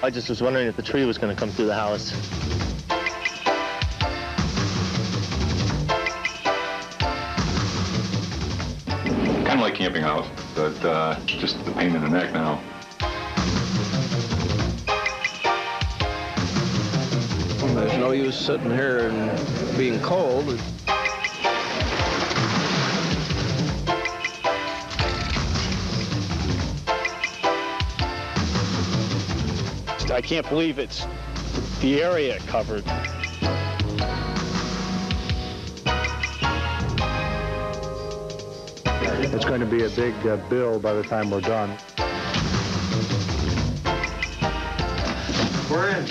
I just was wondering if the tree was going to come through the house. Kind of like camping out, but just the pain in the neck now. There's no use sitting here and being cold. I can't believe it's the area covered. It's going to be a big bill by the time we're done. We're in.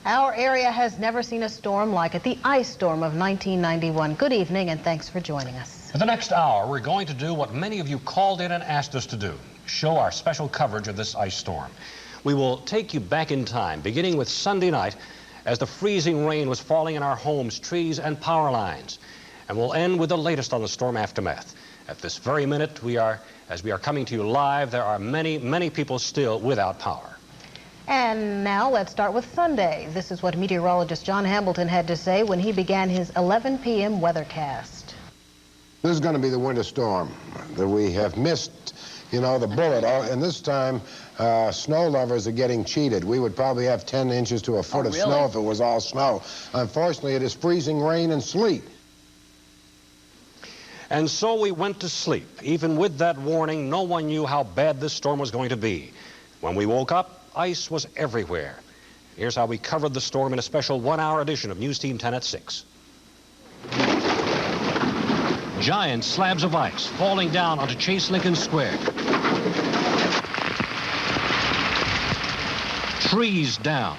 Our area has never seen a storm like it, the ice storm of 1991. Good evening and thanks for joining us. For the next hour, we're going to do what many of you called in and asked us to do, show our special coverage of this ice storm. We will take you back in time, beginning with Sunday night, as the freezing rain was falling in our homes, trees, and power lines. And we'll end with the latest on the storm aftermath. At this very minute, as we are coming to you live, there are many, many people still without power. And now let's start with Sunday. This is what meteorologist John Hamilton had to say when he began his 11 p.m. weathercast. This is going to be the winter storm that we have missed, you know, the bullet. And this time, snow lovers are getting cheated. We would probably have 10 inches to a foot of snow if it was all snow. Unfortunately, it is freezing rain and sleet. And so we went to sleep. Even with that warning, no one knew how bad this storm was going to be. When we woke up, ice was everywhere. Here's how we covered the storm in a special one-hour edition of News Team 10 at 6. Giant slabs of ice falling down onto Chase Lincoln Square. Trees down.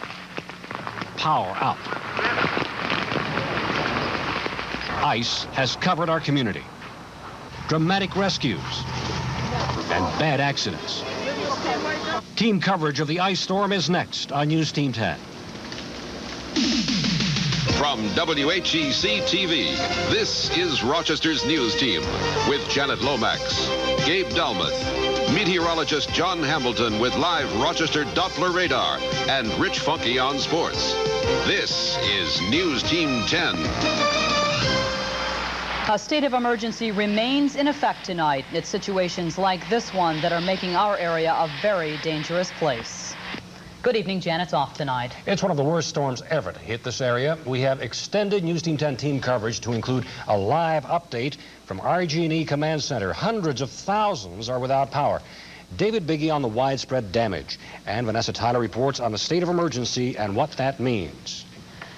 Power out. Ice has covered our community. Dramatic rescues and bad accidents. Team coverage of the ice storm is next on News Team 10. From WHEC-TV, this is Rochester's News Team with Janet Lomax, Gabe Dalmuth, meteorologist John Hamilton with live Rochester Doppler radar, and Rich Funky on sports. This is News Team 10. A state of emergency remains in effect tonight. It's situations like this one that are making our area a very dangerous place. Good evening, Jan. It's off tonight. It's one of the worst storms ever to hit this area. We have extended News Team 10 team coverage to include a live update from RG&E Command Center. Hundreds of thousands are without power. David Biggie on the widespread damage. And Vanessa Tyler reports on the state of emergency and what that means.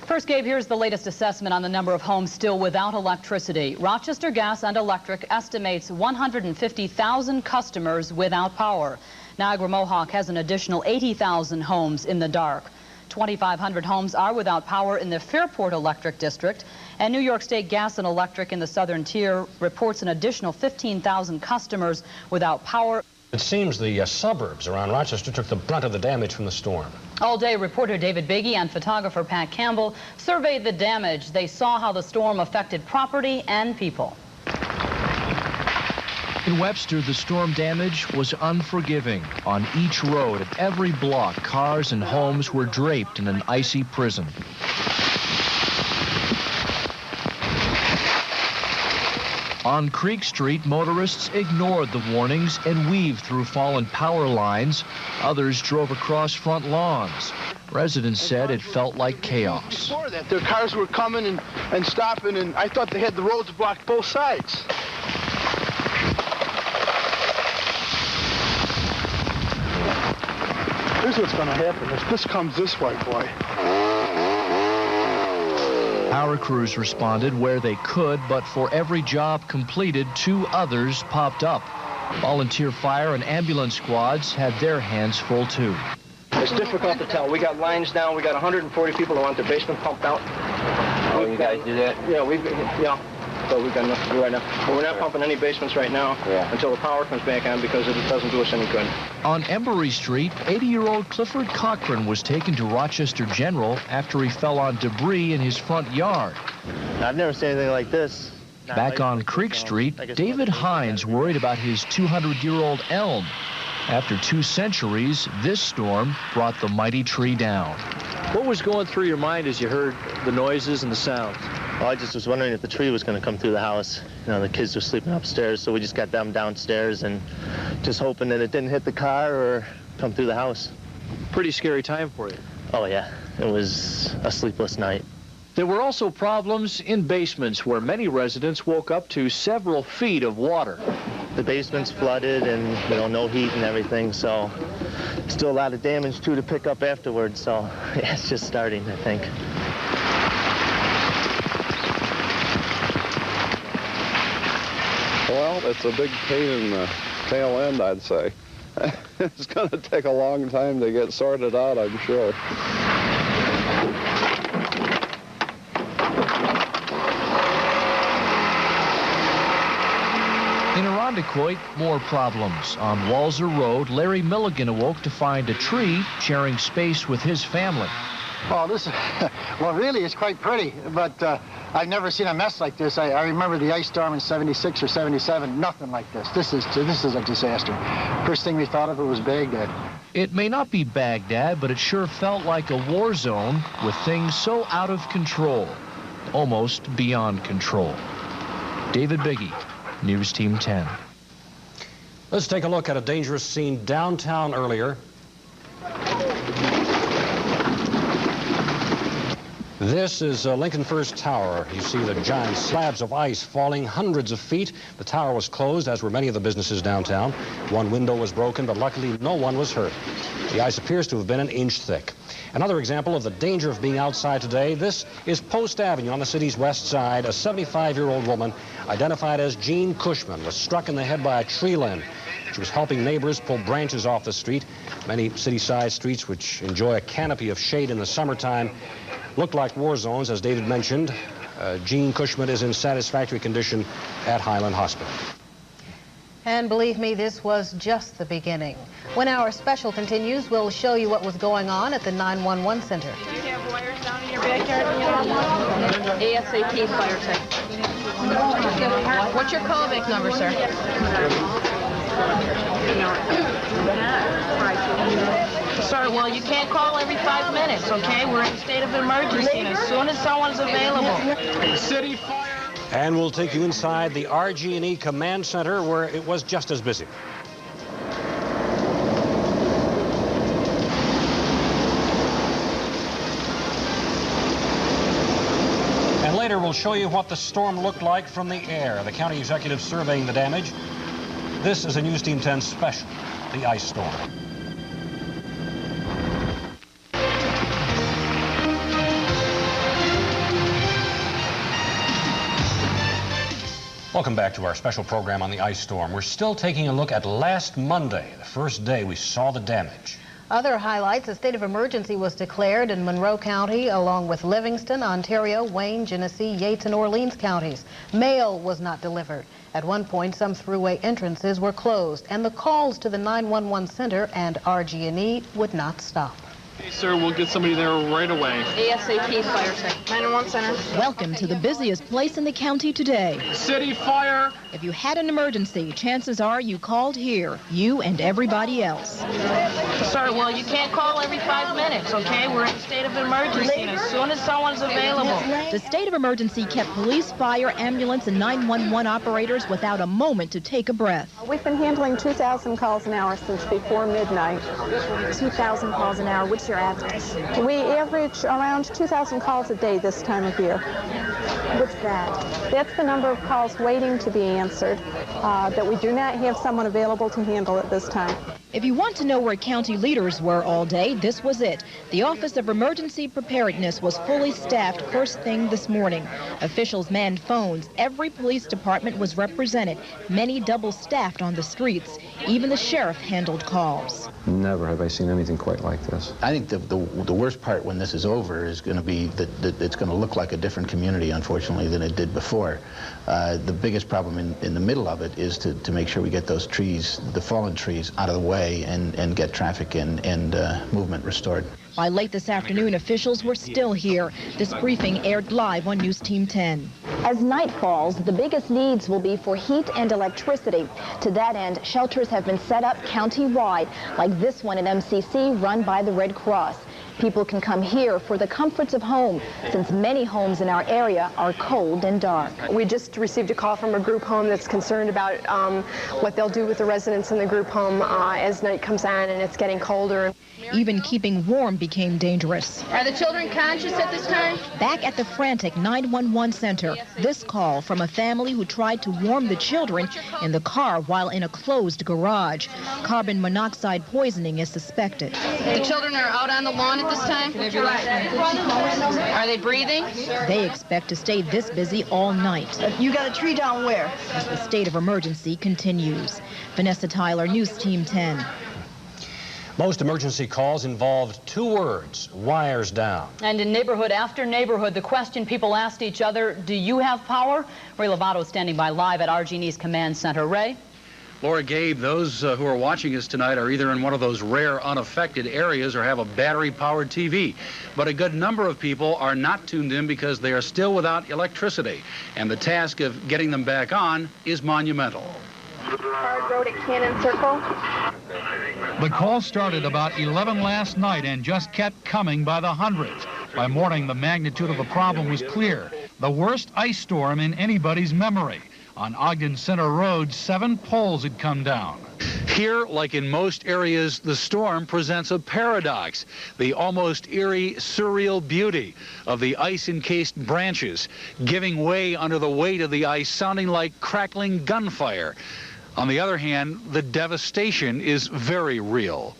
First, Gabe, here's the latest assessment on the number of homes still without electricity. Rochester Gas and Electric estimates 150,000 customers without power. Niagara Mohawk has an additional 80,000 homes in the dark. 2,500 homes are without power in the Fairport Electric District, and New York State Gas and Electric in the Southern Tier reports an additional 15,000 customers without power. It seems the suburbs around Rochester took the brunt of the damage from the storm. All day, reporter David Biggie and photographer Pat Campbell surveyed the damage. They saw how the storm affected property and people. In Webster, the storm damage was unforgiving. On each road, at every block, cars and homes were draped in an icy prison. On Creek Street, motorists ignored the warnings and weaved through fallen power lines. Others drove across front lawns. Residents said it felt like chaos. Before that, their cars were coming and stopping, and I thought they had the roads blocked both sides. Here's what's going to happen. If this comes this way, boy. Power crews responded where they could, but for every job completed, 2 others popped up. Volunteer fire and ambulance squads had their hands full, too. It's difficult to tell. We got lines down. We got 140 people who want their basement pumped out. Oh, you guys do that? Yeah, so we've got enough to do right now. But we're not pumping any basements right now until the power comes back on, because it doesn't do us any good. On Embry Street, 80-year-old Clifford Cochran was taken to Rochester General after he fell on debris in his front yard. I've never seen anything like this. Back on Creek Street, David Hines worried about his 200-year-old elm. After 2 centuries, this storm brought the mighty tree down. What was going through your mind as you heard the noises and the sounds? Well, I just was wondering if the tree was going to come through the house. You know, the kids were sleeping upstairs, so we just got them downstairs and just hoping that it didn't hit the car or come through the house. Pretty scary time for you. Oh, yeah. It was a sleepless night. There were also problems in basements where many residents woke up to several feet of water. The basement's flooded and, you know, no heat and everything, so still a lot of damage, too, to pick up afterwards. So, yeah, it's just starting, I think. Well, it's a big pain in the tail end, I'd say. It's going to take a long time to get sorted out, I'm sure. In Irondequoit, more problems. On Walser Road, Larry Milligan awoke to find a tree sharing space with his family. Well, well, really, it's quite pretty, but I've never seen a mess like this. I remember the ice storm in '76 or '77, nothing like this. This is a disaster. First thing we thought of it was Baghdad. It may not be Baghdad, but it sure felt like a war zone with things so out of control, almost beyond control. David Biggie, News Team 10. Let's take a look at a dangerous scene downtown earlier. This is Lincoln First Tower. You see the giant slabs of ice falling hundreds of feet. The tower was closed, as were many of the businesses downtown. One window was broken, but luckily no one was hurt. The ice appears to have been an inch thick. Another example of the danger of being outside today. This is Post Avenue on the city's west side. A 75-year-old woman, identified as Jean Cushman, was struck in the head by a tree limb. She was helping neighbors pull branches off the street. Many city-side streets, which enjoy a canopy of shade in the summertime, look like war zones, as David mentioned. Jean Cushman is in satisfactory condition at Highland Hospital. And believe me, this was just the beginning. When our special continues, we'll show you what was going on at the 911 center. Do you have wires down in your backyard? ASAP fire tech. What's your callback number, sir? Sir, well, you can't call every 5 minutes, okay? We're in a state of emergency, and as soon as someone's available. City fire. And we'll take you inside the RG&E Command Center, where it was just as busy. And later we'll show you what the storm looked like from the air. The county executive surveying the damage. This is a News Team 10 special, the ice storm. Welcome back to our special program on the ice storm. We're still taking a look at last Monday, the first day we saw the damage. Other highlights: a state of emergency was declared in Monroe County, along with Livingston, Ontario, Wayne, Genesee, Yates, and Orleans counties. Mail was not delivered. At one point, some thruway entrances were closed, and the calls to the 911 center and RG&E would not stop. Hey, sir, we'll get somebody there right away. ASAP fire tech. 911 center. Welcome to the busiest place in the county today. City fire. If you had an emergency, chances are you called here, you and everybody else. Sir, well, you can't call every 5 minutes, okay? We're in a state of emergency, and as soon as someone's available. The state of emergency kept police, fire, ambulance, and 911 operators without a moment to take a breath. We've been handling 2,000 calls an hour since before midnight. 2,000 calls an hour. What's your average? We average around 2,000 calls a day this time of year. What's that? That's the number of calls waiting to be answered that we do not have someone available to handle at this time. If you want to know where county leaders were all day, this was it. The Office of Emergency Preparedness was fully staffed first thing this morning. Officials manned phones. Every police department was represented. Many double-staffed on the streets. Even the sheriff handled calls. Never have I seen anything quite like this. I think the worst part when this is over is going to be that it's going to look like a different community, unfortunately, than it did before. The biggest problem in the middle of it is to make sure we get those trees, the fallen trees, out of the way and get traffic and movement restored. By late this afternoon, officials were still here. This briefing aired live on News Team 10. As night falls, the biggest needs will be for heat and electricity. To that end, shelters have been set up county-wide, like this one at MCC run by the Red Cross. People can come here for the comforts of home, since many homes in our area are cold and dark. We just received a call from a group home that's concerned about what they'll do with the residents in the group home as night comes on and it's getting colder. Even keeping warm became dangerous. Are the children conscious at this time? Back at the frantic 911 center, this call from a family who tried to warm the children in the car while in a closed garage. Carbon monoxide poisoning is suspected. The children are out on the lawn at this time? Are they breathing? They expect to stay this busy all night. You got a tree down where? As the state of emergency continues. Vanessa Tyler, News Team 10. Most emergency calls involved two words: wires down. And in neighborhood after neighborhood, the question people asked each other, do you have power? Ray Lovato standing by live at RG&E's command center. Ray? Laura, Gabe, those who are watching us tonight are either in one of those rare unaffected areas or have a battery-powered TV. But a good number of people are not tuned in because they are still without electricity. And the task of getting them back on is monumental. Hard Road at Cannon Circle. The call started about 11 last night and just kept coming by the hundreds. By morning, the magnitude of the problem was clear. The worst ice storm in anybody's memory. On Ogden Center Road, 7 poles had come down. Here, like in most areas, the storm presents a paradox. The almost eerie, surreal beauty of the ice-encased branches giving way under the weight of the ice, sounding like crackling gunfire. On the other hand, the devastation is very real.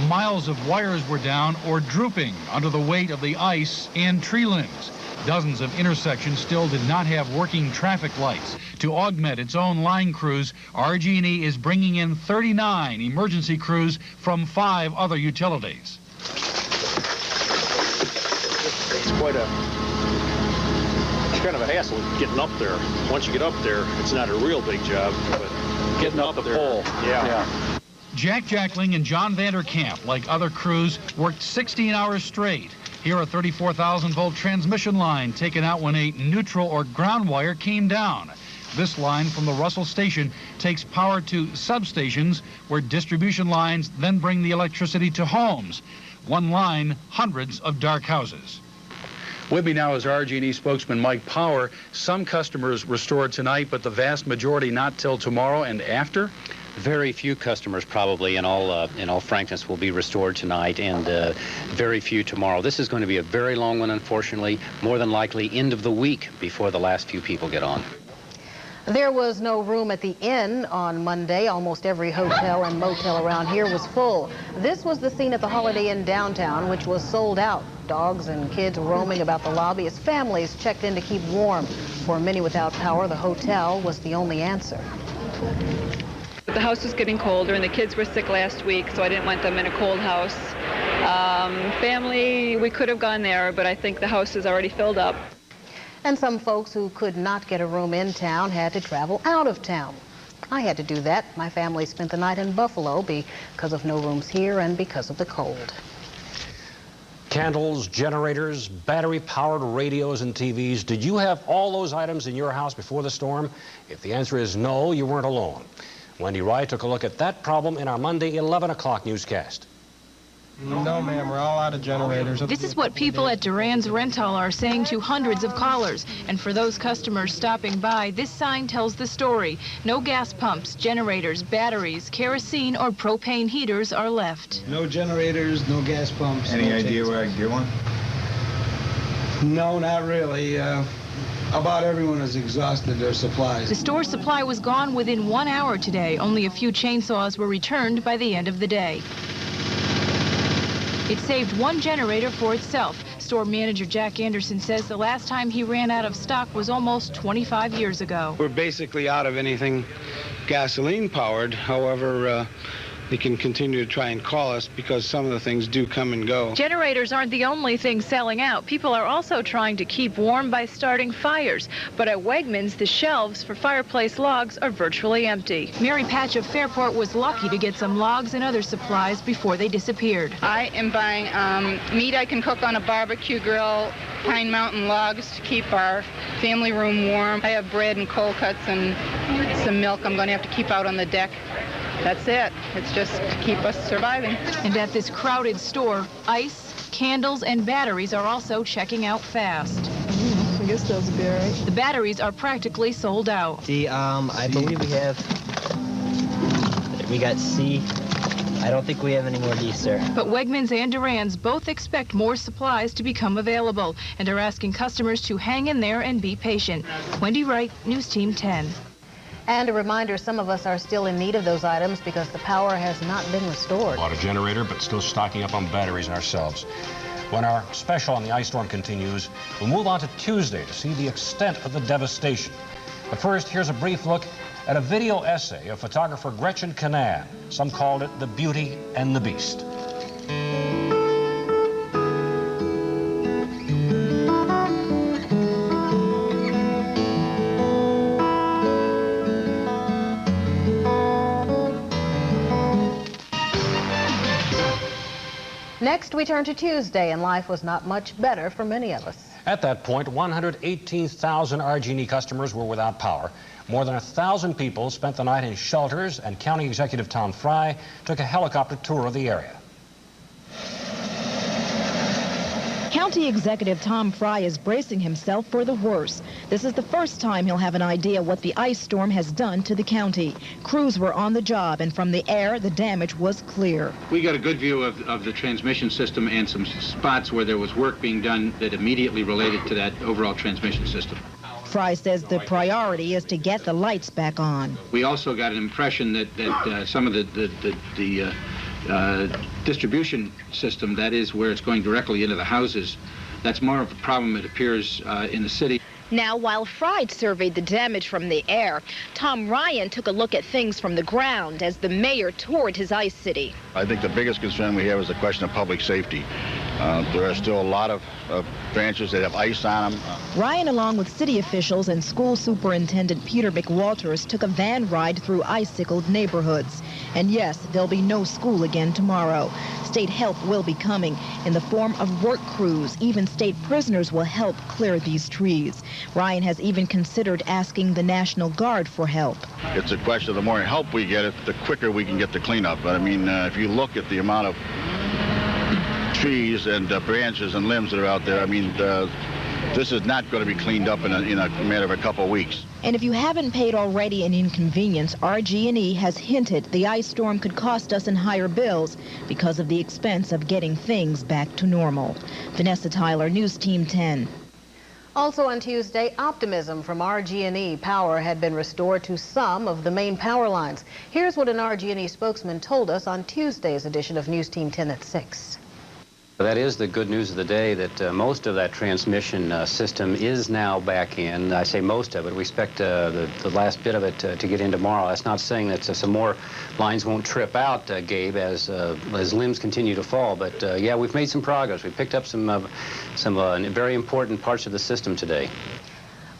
Miles of wires were down or drooping under the weight of the ice and tree limbs. Dozens of intersections still did not have working traffic lights. To augment its own line crews, RG&E is bringing in 39 emergency crews from 5 other utilities. It's kind of a hassle getting up there. Once you get up there, it's not a real big job, but getting up the pole, yeah. Jack Jackling and John Vanderkamp, like other crews, worked 16 hours straight. Here, a 34,000-volt transmission line taken out when a neutral or ground wire came down. This line from the Russell Station takes power to substations where distribution lines then bring the electricity to homes. One line, hundreds of dark houses. With me now is RG&E spokesman Mike Power. Some customers restored tonight, but the vast majority not till tomorrow and after? Very few customers probably, in all frankness, will be restored tonight, and very few tomorrow. This is going to be a very long one, unfortunately. More than likely end of the week before the last few people get on. There was no room at the inn on Monday. Almost every hotel and motel around here was full. This was the scene at the Holiday Inn downtown, which was sold out. Dogs and kids roaming about the lobby as families checked in to keep warm. For many without power, the hotel was the only answer. The house was getting colder and the kids were sick last week, so I didn't want them in a cold house. Family, we could have gone there, but I think the house is already filled up. And some folks who could not get a room in town had to travel out of town. I had to do that. My family spent the night in Buffalo because of no rooms here and because of the cold. Candles, generators, battery-powered radios and TVs. Did you have all those items in your house before the storm? If the answer is no, you weren't alone. Wendy Rye took a look at that problem in our Monday 11 o'clock newscast. No, ma'am, we're all out of generators. This is what people at Duran's Rental are saying to hundreds of callers. And for those customers stopping by, this sign tells the story. No gas pumps, generators, batteries, kerosene, or propane heaters are left. No generators, no gas pumps. Any idea where I can get one? No, not really. About everyone has exhausted their supplies. The store supply was gone within 1 hour today. Only a few chainsaws were returned by the end of the day. It saved one generator for itself. Store manager Jack Anderson says the last time he ran out of stock was almost 25 years ago. We're basically out of anything gasoline powered. However, they can continue to try and call us because some of the things do come and go. Generators aren't the only thing selling out. People are also trying to keep warm by starting fires. But at Wegmans, the shelves for fireplace logs are virtually empty. Mary Patch of Fairport was lucky to get some logs and other supplies before they disappeared. I am buying meat I can cook on a barbecue grill, Pine Mountain logs to keep our family room warm. I have bread and cold cuts and some milk I'm going to have to keep out on the deck. That's it. It's just to keep us surviving. And at this crowded store, ice, candles, and batteries are also checking out fast. I guess those would be all right. The batteries are practically sold out. I believe we got C. I don't think we have any more D, sir. But Wegmans and Duran's both expect more supplies to become available and are asking customers to hang in there and be patient. Wendy Wright, News Team 10. And a reminder, some of us are still in need of those items because the power has not been restored. Bought a generator, but still stocking up on batteries ourselves. When our special on the ice storm continues, we'll move on to Tuesday to see the extent of the devastation. But first, here's a brief look at a video essay of photographer Gretchen Canaan. Some called it The Beauty and the Beast. Next, we turn to Tuesday, and life was not much better for many of us. At that point, 118,000 RG&E customers were without power. More than 1,000 people spent the night in shelters, and County Executive Tom Fry took a helicopter tour of the area. County Executive Tom Fry is bracing himself for the worst. This is the first time he'll have an idea what the ice storm has done to the county. Crews were on the job, and from the air, the damage was clear. We got a good view of the transmission system and some spots where there was work being done that immediately related to that overall transmission system. Fry says the priority is to get the lights back on. We also got an impression that some of the distribution system, that is where it's going directly into the houses, that's more of a problem, it appears, in the city. Now, while Fry surveyed the damage from the air, Tom Ryan took a look at things from the ground as the mayor toured his ice city. I think the biggest concern we have is the question of public safety. There are still a lot of branches that have ice on them. Ryan, along with city officials and school superintendent Peter McWalters, took a van ride through icicled neighborhoods. And yes, there'll be no school again tomorrow. State help will be coming in the form of work crews. Even state prisoners will help clear these trees. Ryan has even considered asking the National Guard for help. It's a question of the more help we get, the quicker we can get the cleanup. But I mean, if you look at the amount of trees and branches and limbs that are out there, I mean, this is not going to be cleaned up in a matter of a couple of weeks. And if you haven't paid already an inconvenience, RG&E has hinted the ice storm could cost us in higher bills because of the expense of getting things back to normal. Vanessa Tyler, News Team 10. Also on Tuesday, optimism from RG&E. Power had been restored to some of the main power lines. Here's what an RG&E spokesman told us on Tuesday's edition of News Team 10 at 6. That is the good news of the day, that most of that transmission system is now back in. I say most of it. We expect the last bit of it to get in tomorrow. That's not saying that some more lines won't trip out, Gabe, as limbs continue to fall. But yeah, we've made some progress. We picked up some very important parts of the system today.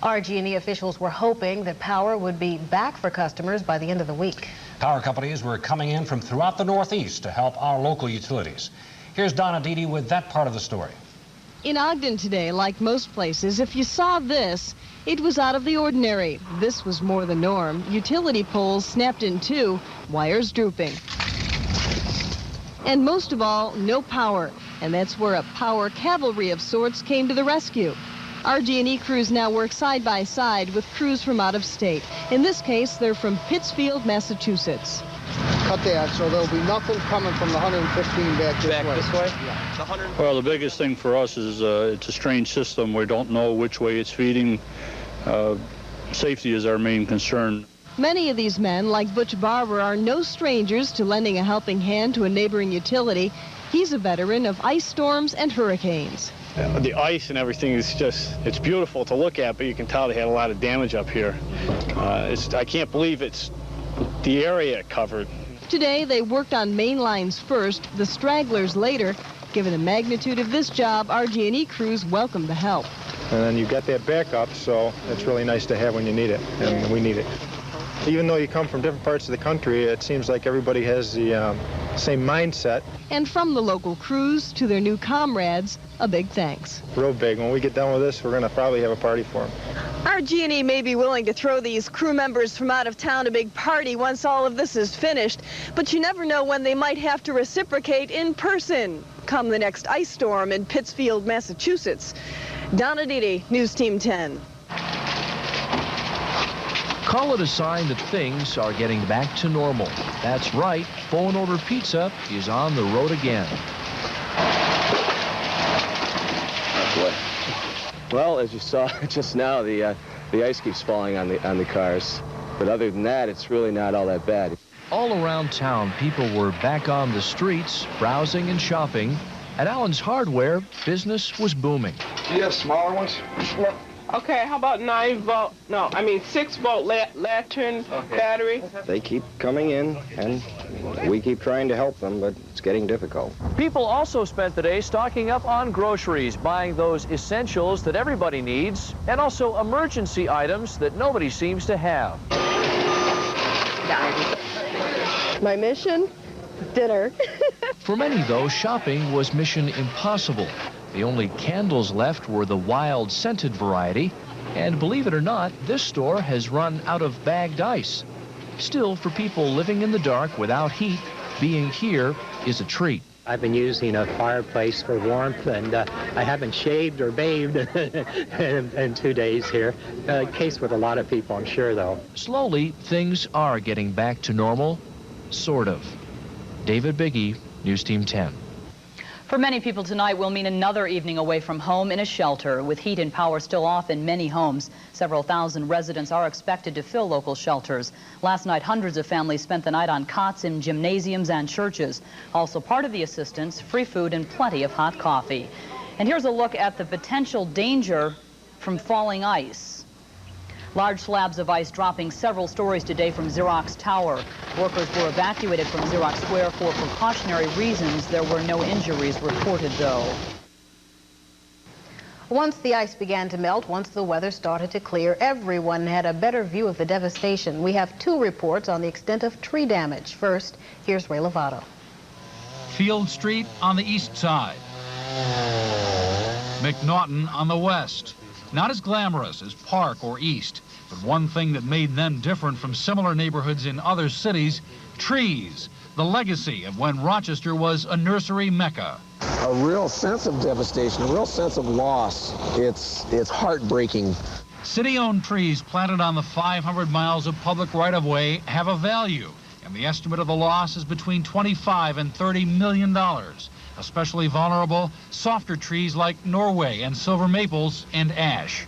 RG&E officials were hoping that power would be back for customers by the end of the week. Power companies were coming in from throughout the Northeast to help our local utilities. Here's Donna Dede with that part of the story. In Ogden today, like most places, if you saw this, it was out of the ordinary. This was more the norm. Utility poles snapped in two, wires drooping. And most of all, no power. And that's where a power cavalry of sorts came to the rescue. RG&E crews now work side by side with crews from out of state. In this case, they're from Pittsfield, Massachusetts. Cut that so there'll be nothing coming from the 115 back this way. Yeah. Well, the biggest thing for us is it's a strange system. We don't know which way it's feeding. Safety is our main concern. Many of these men, like Butch Barber, are no strangers to lending a helping hand to a neighboring utility. He's a veteran of ice storms and hurricanes. The ice and everything is it's beautiful to look at, but you can tell they had a lot of damage up here. I can't believe it's the area it covered. Today, they worked on main lines first, the stragglers later. Given the magnitude of this job, RG&E crews welcome the help. And then you've got that backup, so it's really nice to have when you need it, and we need it. Even though you come from different parts of the country, it seems like everybody has the same mindset. And from the local crews to their new comrades, a big thanks. Real big. When we get done with this, we're going to probably have a party for them. RG&E may be willing to throw these crew members from out of town a big party once all of this is finished, but you never know when they might have to reciprocate in person come the next ice storm in Pittsfield, Massachusetts. Donna Didi, News Team 10. Call it a sign that things are getting back to normal. That's right, phone order pizza is on the road again. Well, as you saw just now, the ice keeps falling on the cars. But other than that, it's really not all that bad. All around town, people were back on the streets, browsing and shopping. At Allen's Hardware, business was booming. Do you have smaller ones? No. Okay, how about 9-volt? No, I mean 6-volt lantern battery. They keep coming in, and we keep trying to help them, but it's getting difficult. People also spent the day stocking up on groceries, buying those essentials that everybody needs, and also emergency items that nobody seems to have. My mission? Dinner. For many, though, shopping was mission impossible. The only candles left were the wild scented variety, and believe it or not, this store has run out of bagged ice. Still, for people living in the dark without heat, being here is a treat. I've been using a fireplace for warmth, and I haven't shaved or bathed in 2 days here. Case with a lot of people, I'm sure, though. Slowly, things are getting back to normal, sort of. David Biggie, News Team 10. For many people tonight will mean another evening away from home in a shelter. With heat and power still off in many homes, several thousand residents are expected to fill local shelters. Last night, hundreds of families spent the night on cots in gymnasiums and churches. Also part of the assistance, free food and plenty of hot coffee. And here's a look at the potential danger from falling ice. Large slabs of ice dropping several stories today from Xerox Tower. Workers were evacuated from Xerox Square for precautionary reasons. There were no injuries reported, though. Once the ice began to melt, once the weather started to clear, everyone had a better view of the devastation. We have 2 reports on the extent of tree damage. First, here's Ray Lovato. Field Street on the east side. McNaughton on the west. Not as glamorous as Park or East, but one thing that made them different from similar neighborhoods in other cities, trees, the legacy of when Rochester was a nursery mecca. A real sense of devastation, a real sense of loss. It's heartbreaking. City-owned trees planted on the 500 miles of public right-of-way have a value, and the estimate of the loss is between $25 and $30 million. Especially vulnerable, softer trees like Norway and silver maples and ash.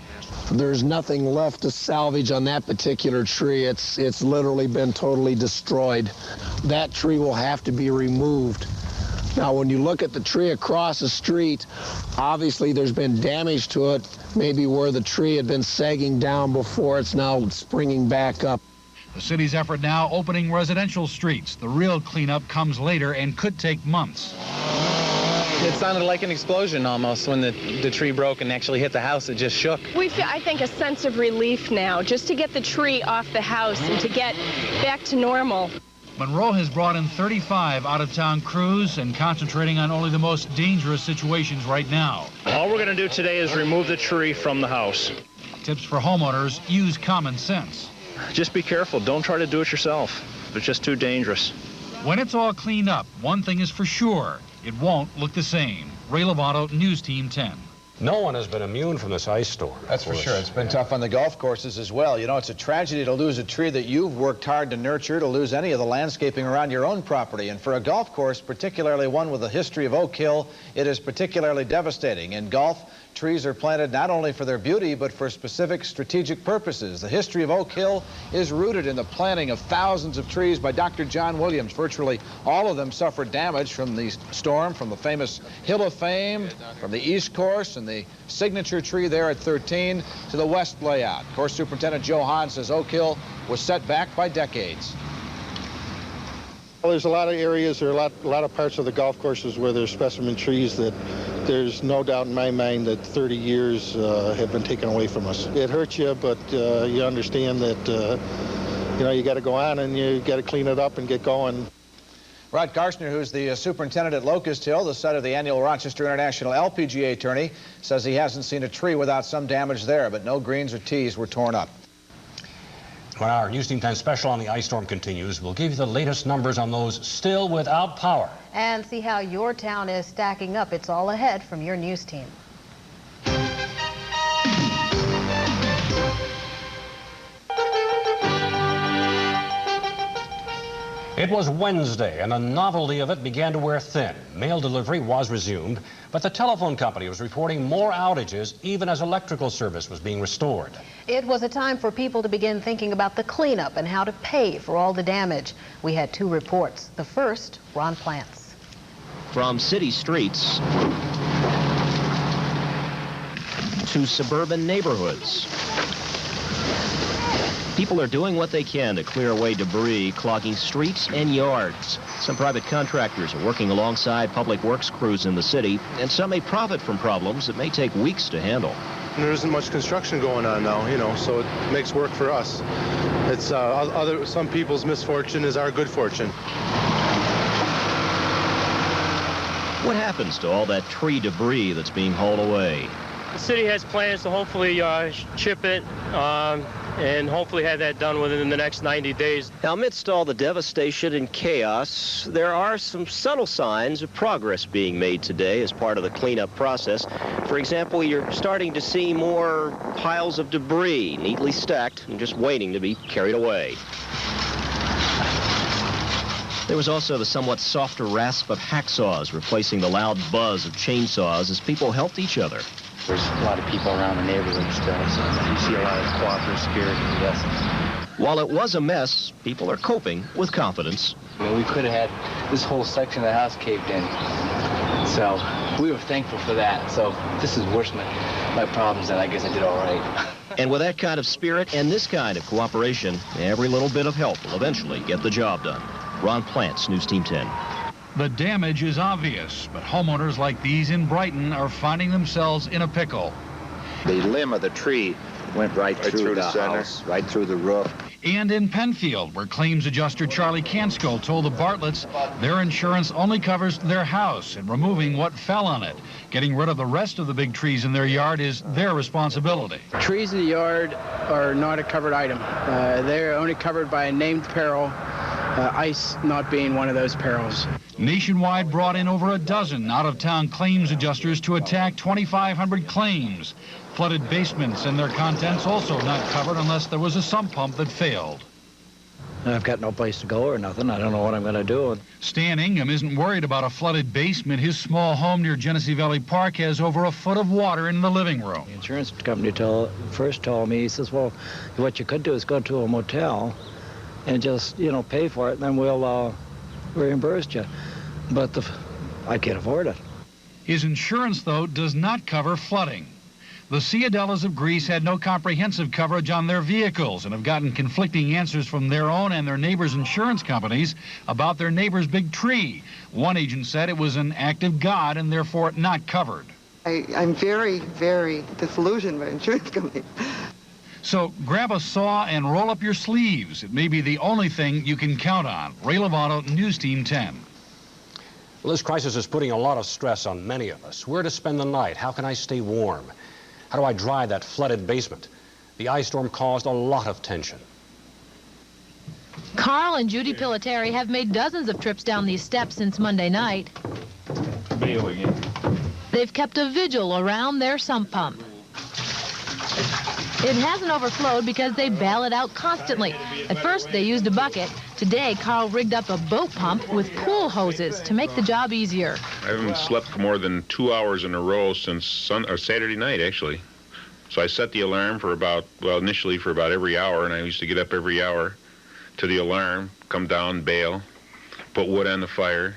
There's nothing left to salvage on that particular tree. It's literally been totally destroyed. That tree will have to be removed. Now, when you look at the tree across the street, obviously there's been damage to it, maybe where the tree had been sagging down before, it's now springing back up. The city's effort now opening residential streets. The real cleanup comes later and could take months. It sounded like an explosion almost when the tree broke and actually hit the house. It just shook. We feel, I think, a sense of relief now, just to get the tree off the house and to get back to normal. Monroe has brought in 35 out-of-town crews and concentrating on only the most dangerous situations right now. All we're going to do today is remove the tree from the house. Tips for homeowners: use common sense. Just be careful. Don't try to do it yourself. It's just too dangerous. When it's all cleaned up, one thing is for sure: it won't look the same. Ray Lovato, News Team 10. No one has been immune from this ice storm. That's for sure. It's been tough on the golf courses as well. You know, it's a tragedy to lose a tree that you've worked hard to nurture, to lose any of the landscaping around your own property. And for a golf course, particularly one with a history of Oak Hill, it is particularly devastating. In golf, trees are planted not only for their beauty, but for specific strategic purposes. The history of Oak Hill is rooted in the planting of thousands of trees by Dr. John Williams. Virtually all of them suffered damage from the storm, from the famous Hill of Fame, from the East Course, and the signature tree there at 13 to the west layout. Course Superintendent Joe Hahn says Oak Hill was set back by decades. Well, there's a lot of areas, or a lot of parts of the golf courses where there's specimen trees that there's no doubt in my mind that 30 years have been taken away from us. It hurts you, but you understand that, you know, you got to go on and you got to clean it up and get going. Rod Karshner, who's the superintendent at Locust Hill, the site of the annual Rochester International LPGA tourney, says he hasn't seen a tree without some damage there, but no greens or tees were torn up. When our News Team 10 special on the ice storm continues, we'll give you the latest numbers on those still without power. And see how your town is stacking up. It's all ahead from your news team. It was Wednesday, and the novelty of it began to wear thin. Mail delivery was resumed, but the telephone company was reporting more outages even as electrical service was being restored. It was a time for people to begin thinking about the cleanup and how to pay for all the damage. We had two reports. The first, Ron Plants. From city streets to suburban neighborhoods, people are doing what they can to clear away debris clogging streets and yards. Some private contractors are working alongside public works crews in the city, and some may profit from problems that may take weeks to handle. There isn't much construction going on now, you know, so it makes work for us. It's some people's misfortune is our good fortune. What happens to all that tree debris that's being hauled away? The city has plans to hopefully chip it and hopefully have that done within the next 90 days. Now, amidst all the devastation and chaos, there are some subtle signs of progress being made today as part of the cleanup process. For example, you're starting to see more piles of debris neatly stacked and just waiting to be carried away. There was also the somewhat softer rasp of hacksaws replacing the loud buzz of chainsaws as people helped each other. There's a lot of people around the neighborhood still, so you see a lot of cooperative spirit, yes. While it was a mess, people are coping with confidence. I mean, we could have had this whole section of the house caved in, so we were thankful for that. So this is worse my problems, and I guess I did all right. And with that kind of spirit and this kind of cooperation, every little bit of help will eventually get the job done. Ron Plants, News Team 10. The damage is obvious, but homeowners like these in Brighton are finding themselves in a pickle. The limb of the tree went right through the house, right through the roof. And in Penfield, where claims adjuster Charlie Cansko told the Bartletts their insurance only covers their house and removing what fell on it. Getting rid of the rest of the big trees in their yard is their responsibility. Trees in the yard are not a covered item. They're only covered by a named peril. Ice not being one of those perils. Nationwide brought in over a dozen out-of-town claims adjusters to attack 2,500 claims. Flooded basements and their contents also not covered unless there was a sump pump that failed. I've got no place to go or nothing. I don't know what I'm going to do. Stan Ingham isn't worried about a flooded basement. His small home near Genesee Valley Park has over a foot of water in the living room. The insurance company first told me, he says, well, what you could do is go to a motel and just, you know, pay for it, and then we'll reimburse you. But I can't afford it. His insurance, though, does not cover flooding. The Ciadellas of Greece had no comprehensive coverage on their vehicles and have gotten conflicting answers from their own and their neighbors' insurance companies about their neighbor's big tree. One agent said it was an act of God and therefore not covered. I'm very, very disillusioned by insurance companies. So grab a saw and roll up your sleeves. It may be the only thing you can count on. Ray Lovato, News Team 10. Well, this crisis is putting a lot of stress on many of us. Where to spend the night? How can I stay warm? How do I dry that flooded basement? The ice storm caused a lot of tension. Carl and Judy Pilateri have made dozens of trips down these steps since Monday night. They've kept a vigil around their sump pump. It hasn't overflowed because they bail it out constantly. At first, they used a bucket. Today, Carl rigged up a boat pump with pool hoses to make the job easier. I haven't slept for more than 2 hours in a row since Saturday night, actually. So I set the alarm for initially for about every hour, and I used to get up every hour to the alarm, come down, bail, put wood on the fire,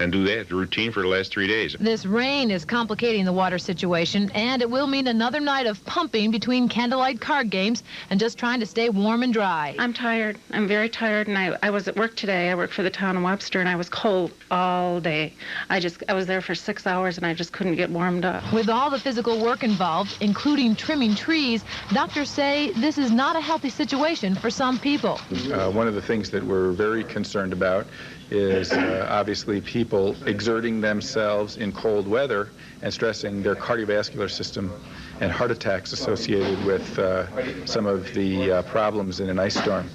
and do that routine for the last 3 days. This rain is complicating the water situation, and it will mean another night of pumping between candlelight card games and just trying to stay warm and dry. I'm tired. I'm very tired, and I was at work today. I work for the town of Webster, and I was cold all day. I was there for 6 hours, and I just couldn't get warmed up. With all the physical work involved, including trimming trees, doctors say this is not a healthy situation for some people. One of the things that we're very concerned about is obviously people exerting themselves in cold weather and stressing their cardiovascular system and heart attacks associated with some of the problems in an ice storm.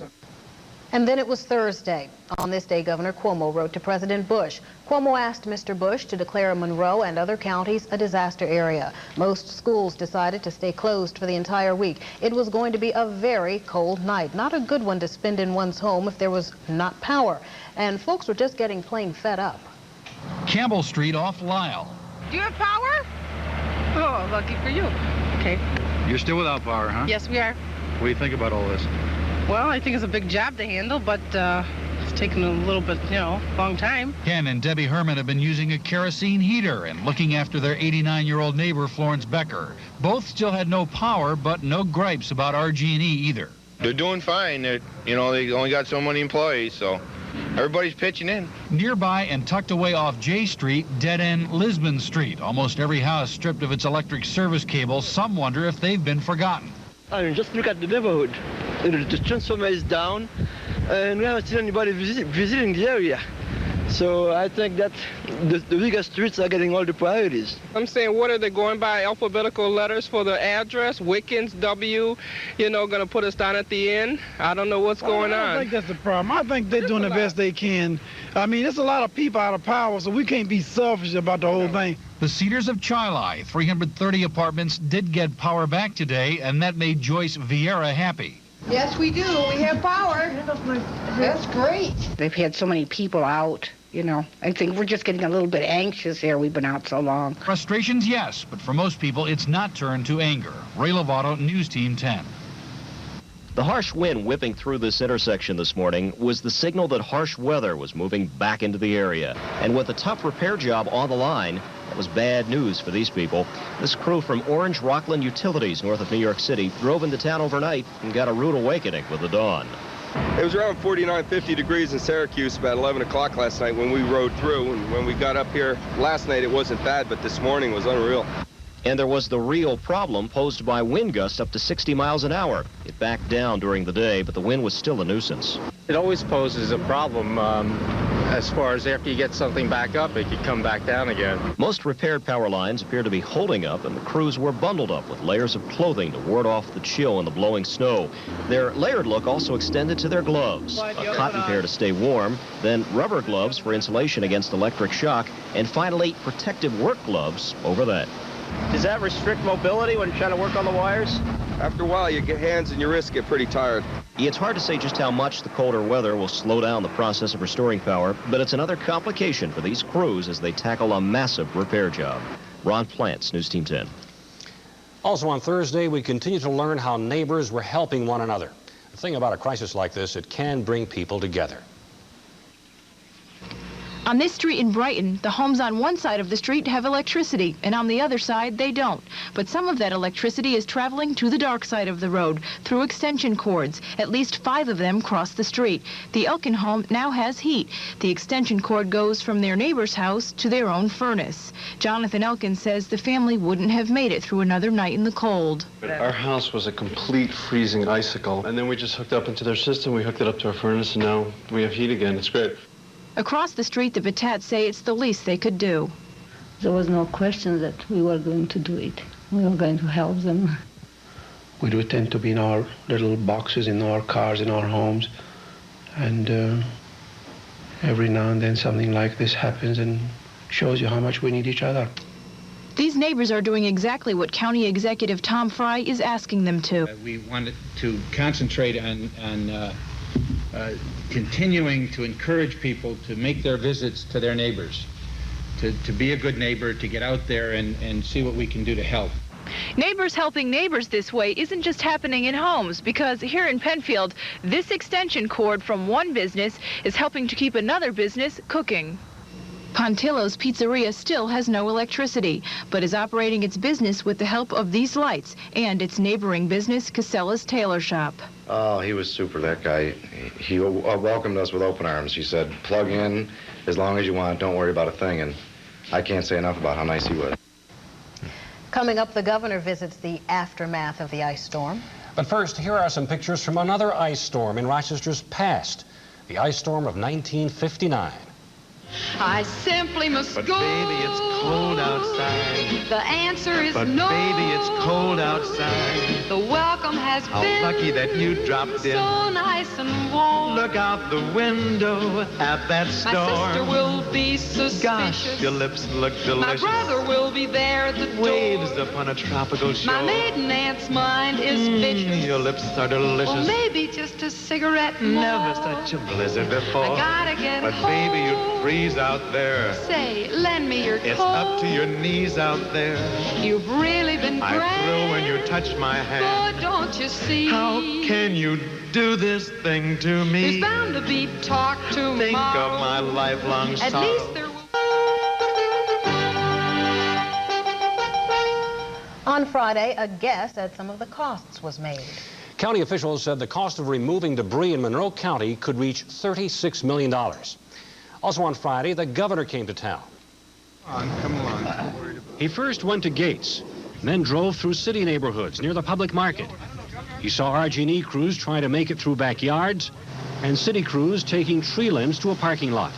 And then it was Thursday. On this day, Governor Cuomo wrote to President Bush. Cuomo asked Mr. Bush to declare Monroe and other counties a disaster area. Most schools decided to stay closed for the entire week. It was going to be a very cold night. Not a good one to spend in one's home if there was not power. And folks were just getting plain fed up. Campbell Street off Lyle. Do you have power? Oh, lucky for you. Okay. You're still without power, huh? Yes, we are. What do you think about all this? Well, I think it's a big job to handle, but it's taken a little bit, long time. Ken and Debbie Herman have been using a kerosene heater and looking after their 89-year-old neighbor, Florence Becker. Both still had no power, but no gripes about RG&E either. They're doing fine. They only got so many employees, so everybody's pitching in. Nearby and tucked away off J Street, dead-end Lisbon Street. Almost every house stripped of its electric service cable. Some wonder if they've been forgotten. I mean, just look at the neighborhood. The transformer is down, and we haven't seen anybody visiting the area. So I think that the bigger streets are getting all the priorities. I'm saying, what are they going by alphabetical letters for the address? Wickens, W, going to put us down at the end? I don't know what's going on. I don't think that's the problem. I think they're doing the best they can. I mean, there's a lot of people out of power, so we can't be selfish about the whole thing. The Cedars of Chili, 330 apartments, did get power back today, and that made Joyce Vieira happy. Yes, we do. We have power. That's great. They've had so many people out, I think we're just getting a little bit anxious here. We've been out so long. Frustrations, yes, but for most people, it's not turned to anger. Ray Lovato, News Team 10. The harsh wind whipping through this intersection this morning was the signal that harsh weather was moving back into the area. And with a tough repair job on the line, that was bad news for these people. This crew from Orange Rockland Utilities, north of New York City, drove into town overnight and got a rude awakening with the dawn. It was around 49, 50 degrees in Syracuse about 11 o'clock last night when we rode through. And when we got up here last night, it wasn't bad, but this morning was unreal. And there was the real problem posed by wind gusts up to 60 miles an hour. It backed down during the day, but the wind was still a nuisance. It always poses a problem as far as after you get something back up, it could come back down again. Most repaired power lines appear to be holding up, and the crews were bundled up with layers of clothing to ward off the chill and the blowing snow. Their layered look also extended to their gloves. A cotton pair to stay warm, then rubber gloves for insulation against electric shock, and finally protective work gloves over that. Does that restrict mobility when you're trying to work on the wires? After a while, your hands and your wrists get pretty tired. It's hard to say just how much the colder weather will slow down the process of restoring power, but it's another complication for these crews as they tackle a massive repair job. Ron Plants, News Team 10. Also on Thursday, we continue to learn how neighbors were helping one another. The thing about a crisis like this, it can bring people together. On this street in Brighton, the homes on one side of the street have electricity, and on the other side, they don't. But some of that electricity is traveling to the dark side of the road through extension cords. At least 5 of them cross the street. The Elkin home now has heat. The extension cord goes from their neighbor's house to their own furnace. Jonathan Elkin says the family wouldn't have made it through another night in the cold. Our house was a complete freezing icicle, and then we just hooked up into their system. We hooked it up to our furnace, and now we have heat again. It's great. Across the street, the Batats say it's the least they could do. There was no question that we were going to do it. We were going to help them. We do tend to be in our little boxes, in our cars, in our homes. And every now and then something like this happens and shows you how much we need each other. These neighbors are doing exactly what County Executive Tom Fry is asking them to. We wanted to concentrate on continuing to encourage people to make their visits to their neighbors, to be a good neighbor, to get out there and see what we can do to help. Neighbors helping neighbors this way isn't just happening in homes, because here in Penfield, this extension cord from one business is helping to keep another business cooking. Pontillo's Pizzeria still has no electricity, but is operating its business with the help of these lights and its neighboring business, Casella's Tailor Shop. Oh, he was super, that guy. He welcomed us with open arms. He said, plug in as long as you want, don't worry about a thing. And I can't say enough about how nice he was. Coming up, the governor visits the aftermath of the ice storm. But first, here are some pictures from another ice storm in Rochester's past, the ice storm of 1959. I simply must but go. Baby, it's cold outside. The answer is but no. Baby, it's cold outside. The welcome has How been lucky that you dropped in. so nice and warm. Look out the window at that storm. My sister will be suspicious. Gosh, your lips look delicious. My brother will be there at the door. Waves upon a tropical shore. My maiden aunt's mind is vicious. Your lips are delicious. Or maybe just a cigarette more. Never such a blizzard before. I gotta get but home. Baby, you'd freeze out there. Say, lend me your coat. It's up to your knees out there. You've really been I grand. thrill when you touch my hand. Oh, don't you see? How can you do this thing to me? There's bound to be talk tomorrow. Think of my lifelong sorrow. At least there will. On Friday, a guess at some of the costs was made. County officials said the cost of removing debris in Monroe County could reach $36 million. Also on Friday, the governor came to town. Come along. He first went to Gates, then drove through city neighborhoods near the public market. He saw RG&E crews trying to make it through backyards and city crews taking tree limbs to a parking lot.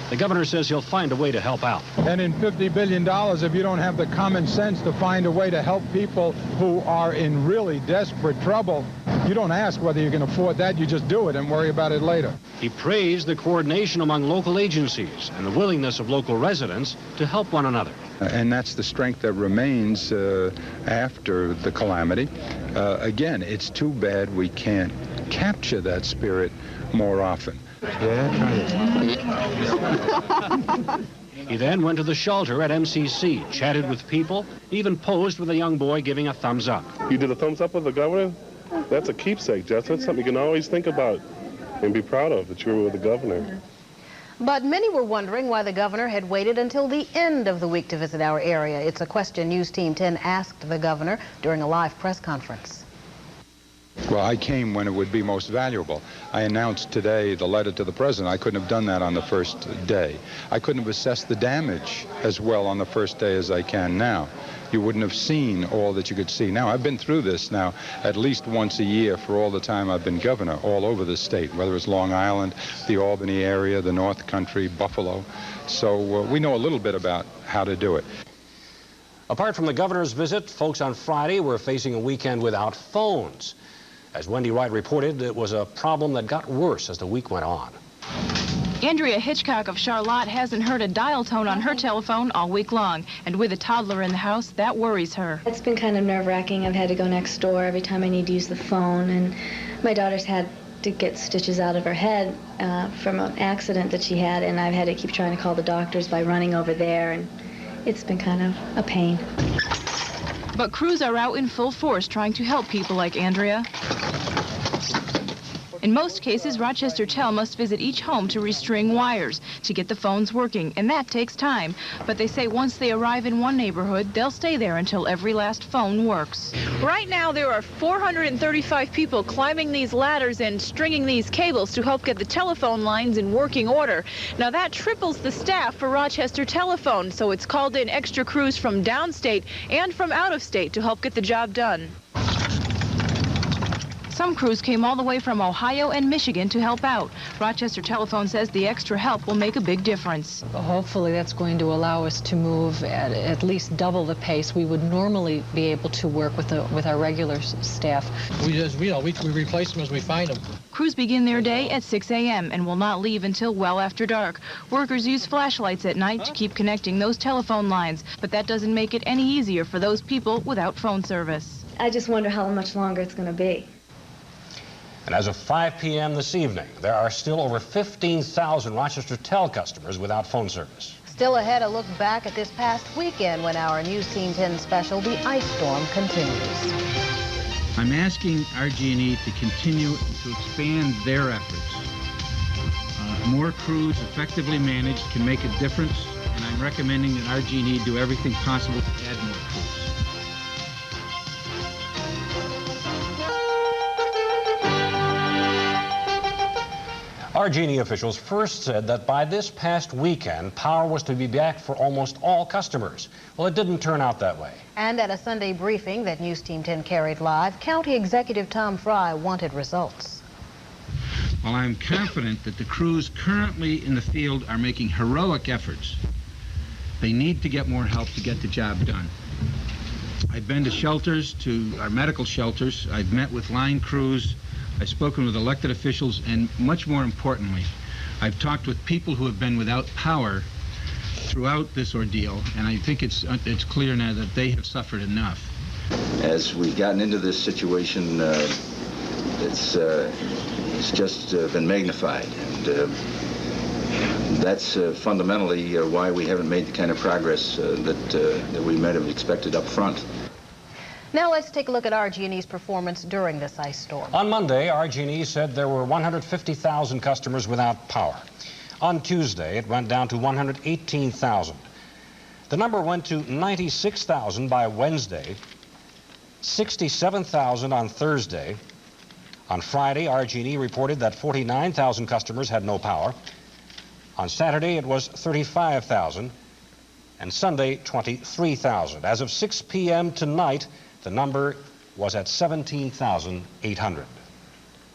The governor says he'll find a way to help out. And in $50 billion, if you don't have the common sense to find a way to help people who are in really desperate trouble, you don't ask whether you can afford that, you just do it and worry about it later. He praised the coordination among local agencies and the willingness of local residents to help one another. And that's the strength that remains after the calamity. Again, it's too bad we can't capture that spirit more often. He then went to the shelter at MCC, chatted with people, even posed with a young boy giving a thumbs up. You did a thumbs up with the governor? That's a keepsake, Jeff. That's something you can always think about and be proud of, that you were with the governor. But many were wondering why the governor had waited until the end of the week to visit our area. It's a question News Team 10 asked the governor during a live press conference. Well, I came when it would be most valuable. I announced today the letter to the president. I couldn't have done that on the first day. I couldn't have assessed the damage as well on the first day as I can now. You wouldn't have seen all that you could see. Now, I've been through this now at least once a year for all the time I've been governor, all over the state, whether it's Long Island, the Albany area, the North Country, Buffalo. So we know a little bit about how to do it. Apart from the governor's visit, folks on Friday were facing a weekend without phones. As Wendy Wright reported, it was a problem that got worse as the week went on. Andrea Hitchcock of Charlotte hasn't heard a dial tone on her telephone all week long, and with a toddler in the house, that worries her. It's been kind of nerve-wracking. I've had to go next door every time I need to use the phone, and my daughter's had to get stitches out of her head from an accident that she had, and I've had to keep trying to call the doctors by running over there, and it's been kind of a pain. But crews are out in full force trying to help people like Andrea. In most cases, Rochester Tel must visit each home to restring wires to get the phones working, and that takes time. But they say once they arrive in one neighborhood, they'll stay there until every last phone works. Right now, there are 435 people climbing these ladders and stringing these cables to help get the telephone lines in working order. Now, that triples the staff for Rochester Telephone, so it's called in extra crews from downstate and from out of state to help get the job done. Some crews came all the way from Ohio and Michigan to help out. Rochester Telephone says the extra help will make a big difference. Hopefully that's going to allow us to move at least double the pace we would normally be able to work with our regular staff. We just, we replace them as we find them. Crews begin their day at 6 a.m. and will not leave until well after dark. Workers use flashlights at night to keep connecting those telephone lines, but that doesn't make it any easier for those people without phone service. I just wonder how much longer it's going to be. And as of 5 p.m. this evening, there are still over 15,000 Rochester Tel customers without phone service. Still ahead, a look back at this past weekend when our News Team 10 special, The Ice Storm, continues. I'm asking RG&E to continue to expand their efforts. More crews effectively managed can make a difference and I'm recommending that RG&E do everything possible to add more crews. RG&E officials first said that by this past weekend, power was to be back for almost all customers. Well, it didn't turn out that way. And at a Sunday briefing that News Team 10 carried live, County Executive Tom Fry wanted results. While I'm confident that the crews currently in the field are making heroic efforts, they need to get more help to get the job done. I've been to shelters, to our medical shelters. I've met with line crews. I've spoken with elected officials, and much more importantly, I've talked with people who have been without power throughout this ordeal, and I think it's clear now that they have suffered enough. As we've gotten into this situation, it's just been magnified, and that's fundamentally why we haven't made the kind of progress that we might have expected up front. Now let's take a look at RG&E's performance during this ice storm. On Monday, RG&E said there were 150,000 customers without power. On Tuesday, it went down to 118,000. The number went to 96,000 by Wednesday, 67,000 on Thursday. On Friday, RG&E reported that 49,000 customers had no power. On Saturday, it was 35,000, and Sunday, 23,000. As of 6 p.m. tonight, the number was at 17,800.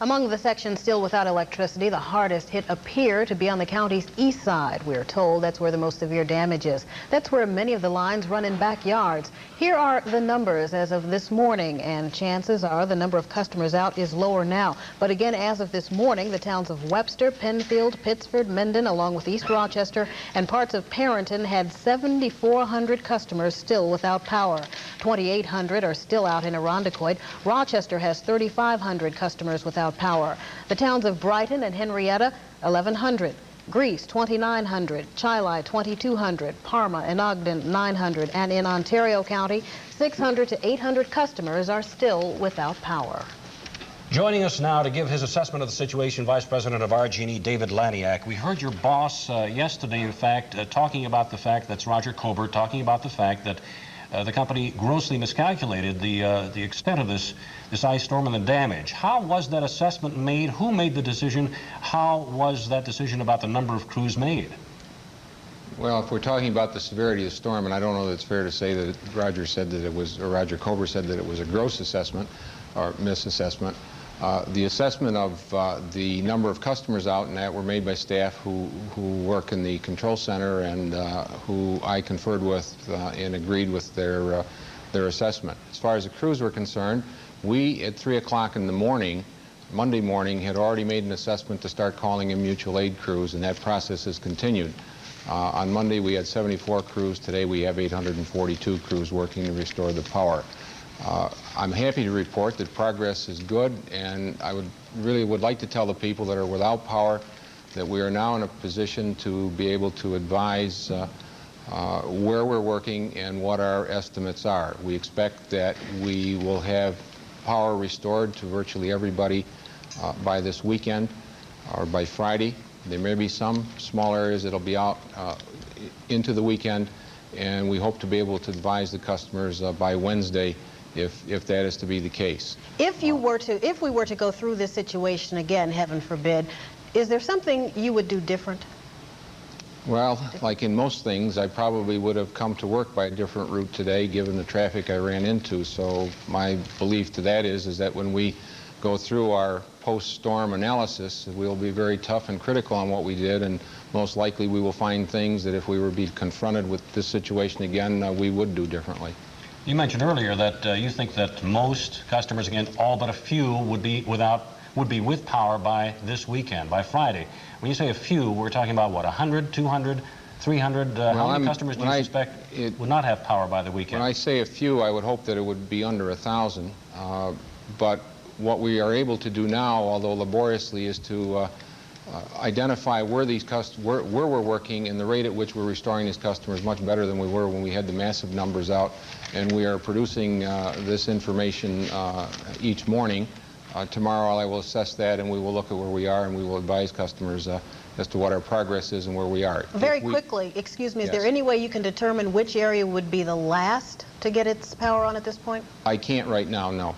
Among the sections still without electricity, the hardest hit appear to be on the county's east side. We're told that's where the most severe damage is. That's where many of the lines run in backyards. Here are the numbers as of this morning, and chances are the number of customers out is lower now. But again, as of this morning, the towns of Webster, Penfield, Pittsford, Mendon, along with East Rochester and parts of Perrinton had 7,400 customers still without power. 2,800 are still out in Irondequoit. Rochester has 3,500 customers without power. The towns of Brighton and Henrietta, 1,100. Greece, 2,900. Chili, 2,200. Parma and Ogden, 900. And in Ontario County, 600 to 800 customers are still without power. Joining us now to give his assessment of the situation, Vice President of RG&E, David Laniak. We heard your boss yesterday, in fact, talking about the fact, that's Roger Colbert, talking about the fact that the company grossly miscalculated the extent of this ice storm and the damage. How was that assessment made? Who made the decision? How was that decision about the number of crews made? Well, if we're talking about the severity of the storm, and I don't know that it's fair to say that Roger said that it was, or Roger Colbert said that it was a gross assessment or misassessment. The assessment of the number of customers out and that were made by staff who work in the control center and who I conferred with and agreed with their assessment. As far as the crews were concerned, we at 3 o'clock in the morning, Monday morning, had already made an assessment to start calling in mutual aid crews, and that process has continued. On Monday we had 74 crews. Today we have 842 crews working to restore the power. I'm happy to report that progress is good, and I really would like to tell the people that are without power that we are now in a position to be able to advise where we're working and what our estimates are. We expect that we will have power restored to virtually everybody by this weekend or by Friday. There may be some small areas that'll be out into the weekend, and we hope to be able to advise the customers by Wednesday if that is to be the case. If we were to go through this situation again, heaven forbid, is there something you would do different? Well, like in most things, I probably would have come to work by a different route today given the traffic I ran into. So my belief to that is that when we go through our post-storm analysis, we'll be very tough and critical on what we did, and most likely we will find things that if we were to be confronted with this situation again, we would do differently. You mentioned earlier that you think that most customers, again, all but a few, would be with power by this weekend, by Friday. When you say a few, we're talking about what, 100, 200, 300? How many customers do you suspect would not have power by the weekend? When I say a few, I would hope that it would be under 1,000. But what we are able to do now, although laboriously, is to identify where we're working and the rate at which we're restoring these customers much better than we were when we had the massive numbers out. And we are producing this information each morning. Tomorrow I will assess that, and we will look at where we are, and we will advise customers as to what our progress is and where we are. Very quickly, excuse me, is Yes. there any way you can determine which area would be the last to get its power on at this point? I can't right now, no.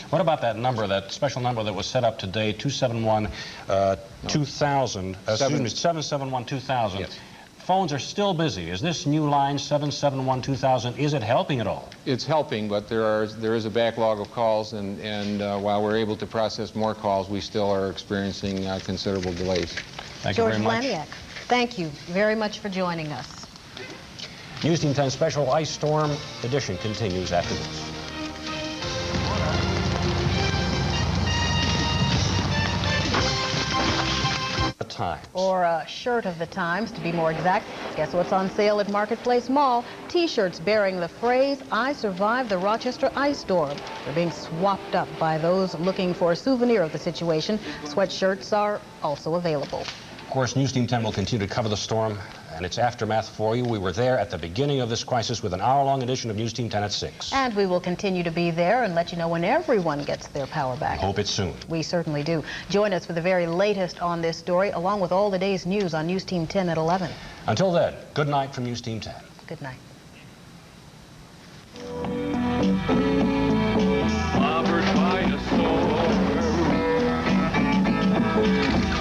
What about that number, that special number that was set up today, 271-2000, excuse me, 771-2000? Yes. Phones are still busy. Is this new line, 771-2000, is it helping at all? It's helping, but there is a backlog of calls, and while we're able to process more calls, we still are experiencing considerable delays. Thank you George very much. Laniak, thank you very much for joining us. News Team 10 Special Ice Storm edition continues after this. The Times. Or a shirt of the Times, to be more exact. Guess what's on sale at Marketplace Mall? T-shirts bearing the phrase, "I survived the Rochester ice storm." They're being swapped up by those looking for a souvenir of the situation. Sweatshirts are also available. Of course, News Team 10 will continue to cover the storm and its aftermath for you. We were there at the beginning of this crisis with an hour-long edition of News Team 10 at 6. And we will continue to be there and let you know when everyone gets their power back. Hope it's soon. We certainly do. Join us for the very latest on this story, along with all the day's news on News Team 10 at 11. Until then, good night from News Team 10. Good night. Clobbered by a storm.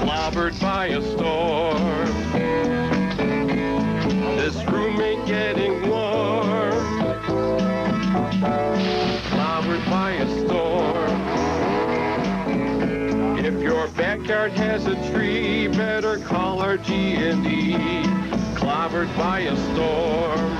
Clobbered by a storm. This room ain't getting warm. Clobbered by a storm. If your backyard has a tree, better call our G&E. Clobbered by a storm.